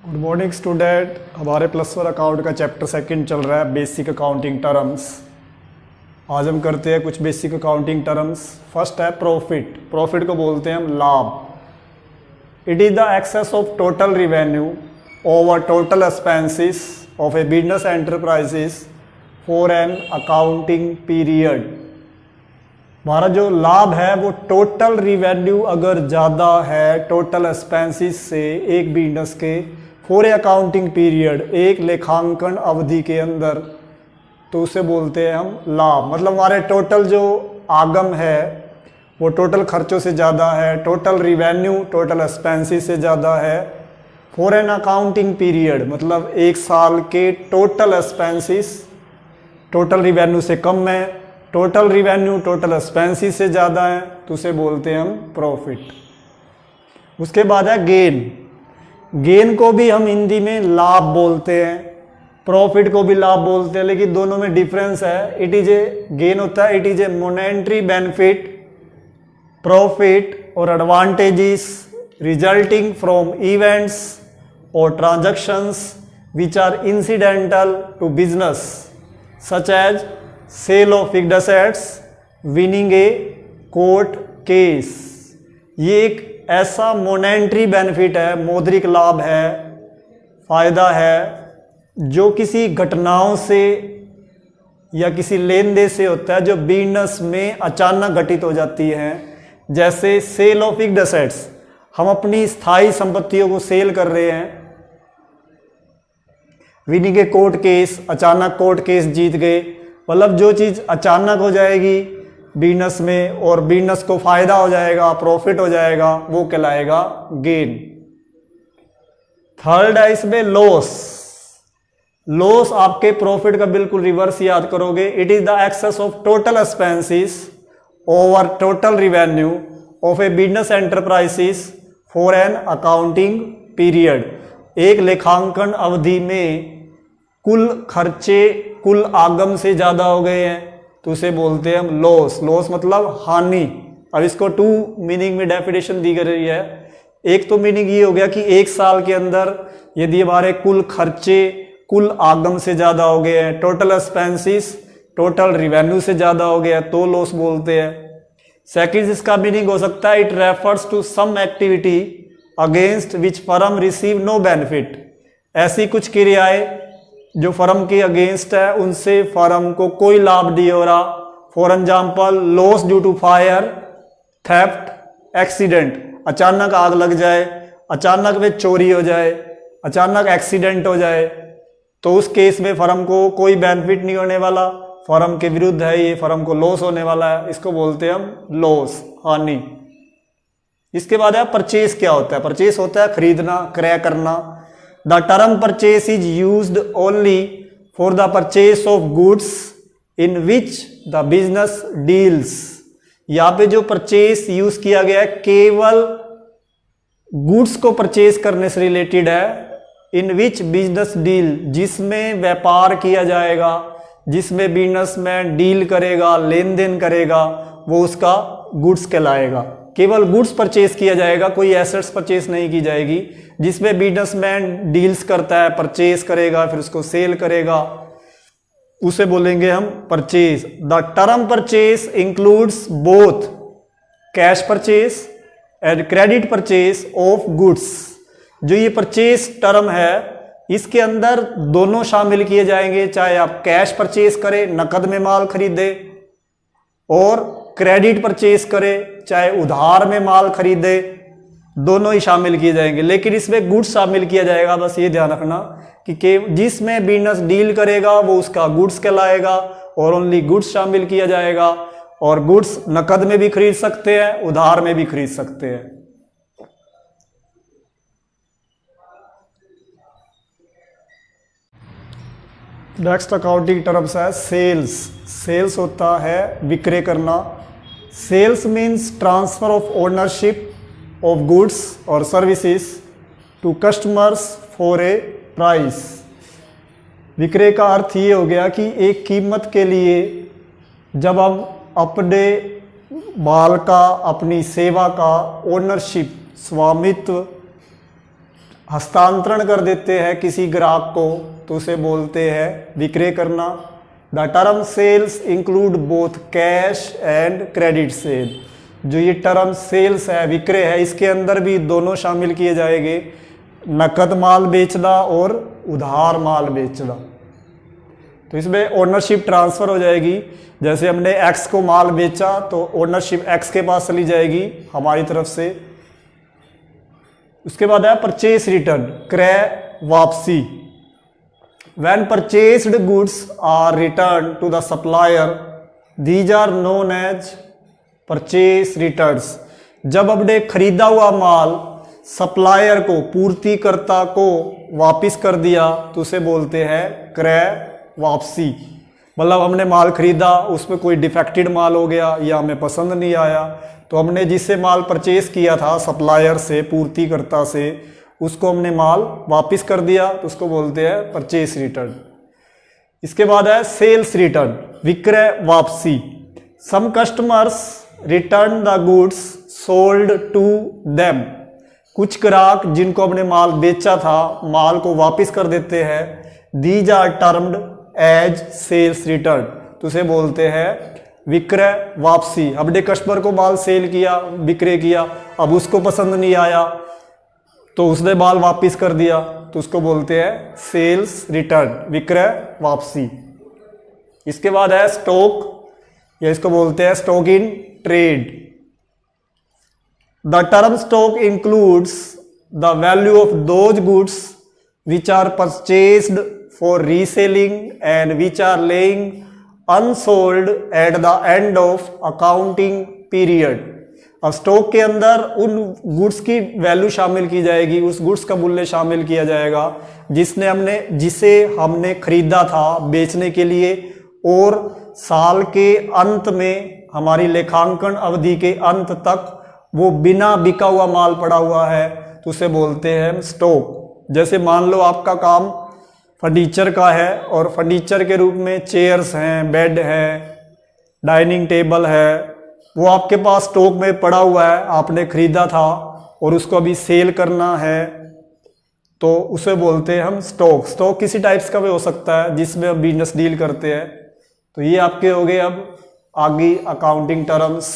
Good morning student. हमारे plus one account का chapter second चल रहा है, बेसिक अकाउंटिंग टर्म्स। आज हम करते हैं कुछ बेसिक अकाउंटिंग टर्म्स। फर्स्ट है प्रॉफिट। प्रॉफिट को बोलते हैं हम लाभ। It is the excess of total revenue over total expenses of a business enterprises for an accounting period. हमारा जो लाभ है वो टोटल रिवेन्यू अगर ज़्यादा है टोटल एक्सपेंसेस से एक बिजनेस के फॉर ए अकाउंटिंग पीरियड, एक लेखांकन अवधि के अंदर, तो उसे बोलते हैं हम लाभ। मतलब हमारे टोटल जो आगम है वो टोटल खर्चों से ज़्यादा है, टोटल रिवेन्यू टोटल एक्सपेंसेस से ज़्यादा है फॉर एन अकाउंटिंग पीरियड। मतलब एक साल के टोटल एक्सपेंसेस टोटल रिवेन्यू से कम है, टोटल रिवेन्यू टोटल एक्सपेंसेस से ज़्यादा है, तो उसे बोलते हैं हम प्रॉफिट। उसके बाद है गेन। गेन को भी हम हिंदी में लाभ बोलते हैं, प्रॉफिट को भी लाभ बोलते हैं, लेकिन दोनों में डिफरेंस है। इट इज ए गेन होता है, it is a monetary benefit, profit और एडवांटेजेस रिजल्टिंग फ्रॉम इवेंट्स और transactions which are incidental to business such as sale of fixed assets, winning a court case. ये एक ऐसा monetary benefit है, मौद्रिक लाभ है, फायदा है, जो किसी घटनाओं से या किसी लेन देन से होता है जो बिजनेस में अचानक घटित हो जाती है। जैसे सेल ऑफ फिक्स्ड एसेट्स, हम अपनी स्थायी संपत्तियों को सेल कर रहे हैं। विनिंग ए कोर्ट केस, अचानक कोर्ट केस जीत गए। मतलब जो चीज़ अचानक हो जाएगी बिजनेस में और बिजनेस को फायदा हो जाएगा, प्रॉफिट हो जाएगा, वो कहलाएगा गेन। थर्ड है इसमें लॉस। लॉस आपके प्रॉफिट का बिल्कुल रिवर्स याद करोगे। It is the excess of total expenses over total revenue of a business enterprises for an accounting period. एक लेखांकन अवधि में कुल खर्चे कुल आगम से ज़्यादा हो गए हैं, तो उसे बोलते हैं हम लॉस। लॉस मतलब हानि। अब इसको टू मीनिंग में डेफिनेशन दी गई है। एक तो मीनिंग ये हो गया कि एक साल के अंदर यदि हमारे कुल खर्चे कुल आगम से ज़्यादा हो गए हैं, टोटल एक्सपेंसेस टोटल रिवेन्यू से ज़्यादा हो गया, तो लॉस बोलते हैं। सेकंड इसका मीनिंग हो सकता है it refers to some activity against which firm receive no benefit. ऐसी कुछ क्रियाएं जो फर्म के अगेंस्ट है, उनसे फर्म को कोई लाभ नहीं हो रहा। For example loss due to fire, theft, accident. अचानक आग लग जाए, अचानक में चोरी हो जाए, अचानक एक्सीडेंट हो जाए, तो उस केस में फर्म को कोई बेनिफिट नहीं होने वाला, फर्म के विरुद्ध है ये, फर्म को लॉस होने वाला है, इसको बोलते हैं हम लॉस, हानि। इसके बाद है परचेज। क्या होता है? परचेज होता है खरीदना, क्रय करना। The term purchase is used only for the purchase of goods in which the business deals। यहाँ पे जो परचेस यूज किया गया है केवल गुड्स को परचेस करने से रिलेटेड है। इन विच बिजनेस डील, जिसमें व्यापार किया जाएगा, जिसमें बिजनेसमैन डील करेगा, लेन देन करेगा, वो उसका गुड्स कहलाएगा। केवल गुड्स परचेस किया जाएगा, कोई एसेट्स परचेस नहीं की जाएगी। जिसमें बिजनेसमैन डील्स करता है, परचेस करेगा, फिर उसको सेल करेगा, उसे बोलेंगे हम purchase. The term purchase includes both cash purchase and credit purchase of goods. जो ये परचेस टर्म है इसके अंदर दोनों शामिल किए जाएंगे, चाहे आप कैश परचेस करें, नकद में माल खरीदे, और क्रेडिट परचेस करें, चाहे उधार में माल खरीदे, दोनों ही शामिल किए जाएंगे। लेकिन इसमें गुड्स शामिल किया जाएगा। बस ये ध्यान रखना कि जिसमें बिजनेस डील करेगा वो उसका गुड्स कहलाएगा, और ओनली गुड्स शामिल किया जाएगा। और गुड्स नकद में भी खरीद सकते हैं, उधार में भी खरीद सकते हैं। नेक्स्ट अकाउंटिंग टर्म्स है सेल्स। सेल्स होता है विक्रय करना। Sales means transfer of ownership of goods or services to customers for a price। विक्रय का अर्थ ये हो गया कि एक कीमत के लिए जब हम अपने माल का, अपनी सेवा का ओनरशिप, स्वामित्व हस्तांतरण कर देते हैं किसी ग्राहक को तो उसे बोलते हैं विक्रय करना। The term sales include both cash and credit sale. जो ये टर्म सेल्स है, विक्रय है, इसके अंदर भी दोनों शामिल किए जाएंगे, नकद माल बेचना और उधार माल बेचना। तो इसमें ओनरशिप ट्रांसफर हो जाएगी। जैसे हमने एक्स को माल बेचा तो ओनरशिप एक्स के पास चली जाएगी हमारी तरफ से। उसके बाद है परचेस रिटर्न, क्रय वापसी। When purchased goods are return to the supplier these are known as purchase returns. जब हमने खरीदा हुआ माल सप्लायर को, पूर्तिकर्ता को वापस कर दिया तो उसे बोलते हैं क्रय वापसी। मतलब हमने माल खरीदा, उसमें कोई डिफेक्टेड माल हो गया या हमें पसंद नहीं आया, तो हमने जिससे माल परचेस किया था सप्लायर से, पूर्तिकर्ता से, उसको हमने माल वापस कर दिया तो उसको बोलते हैं परचेस रिटर्न। इसके बाद है सेल्स रिटर्न, विक्रय वापसी। Some customers return the goods sold to them. कुछ ग्राहक जिनको हमने माल बेचा था, माल को वापस कर देते हैं। These are termed as sales return, तो उसे बोलते हैं विक्रय वापसी। हमने कस्टमर को माल सेल किया, विक्रय किया, अब उसको पसंद नहीं आया तो उसने माल वापस कर दिया तो उसको बोलते हैं सेल्स रिटर्न, विक्रय वापसी। इसके बाद है स्टॉक, या इसको बोलते हैं stock in trade. The term stock includes the value of those goods which are purchased for reselling and which are laying unsold at the end of accounting period। अब स्टॉक के अंदर उन गुड्स की value शामिल की जाएगी, उस goods का मूल्य शामिल किया जाएगा जिसे हमने खरीदा था बेचने के लिए, और साल के अंत में हमारी लेखांकन अवधि के अंत तक वो बिना बिका हुआ माल पड़ा हुआ है तो उसे बोलते हैं स्टॉक। जैसे मान लो आपका काम फर्नीचर का है और फर्नीचर के रूप में चेयर्स हैं, बेड है, डाइनिंग टेबल है, वो आपके पास स्टॉक में पड़ा हुआ है, आपने खरीदा था और उसको अभी सेल करना है तो उसे बोलते हैं हम स्टॉक। स्टॉक किसी टाइप्स का भी हो सकता है जिसमें हम बिजनेस डील करते हैं। तो ये आपके हो गए अब आगे अकाउंटिंग टर्म्स।